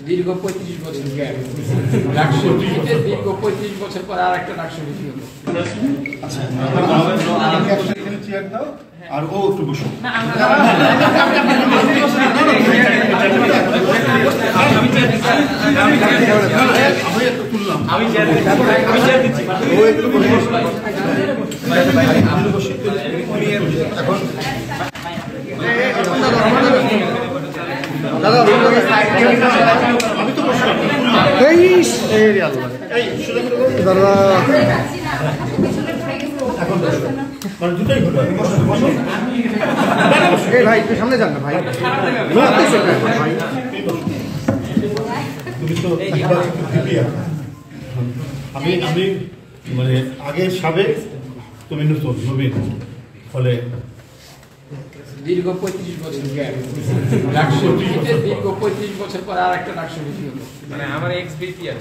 দীর্ঘ 35 বছর গ্যাপ ডাকসু দীর্ঘ 35 বছর পর আর একটা ডাকসু বিধি হলো। আচ্ছা এখানে চেয়ার দাও আর ও একটু বসো। আমি চেয়ার দিচ্ছি ও একটু বসো। এখন দাদা আমি তো বসে দাদা এখন মানে দুটাই হলো ভাই একটু সামনে যান না ভাই ভাই তুমি তো আমি মানে আগের সাবেক তুমি নতুন নবীন ফলে দীর্ঘ 35 বছর গ্যাপ ডাকসু দীর্ঘ 35 বছর পর আর একটা ডাকসু বিধি হলো। মানে আমার এক্স বিপি আর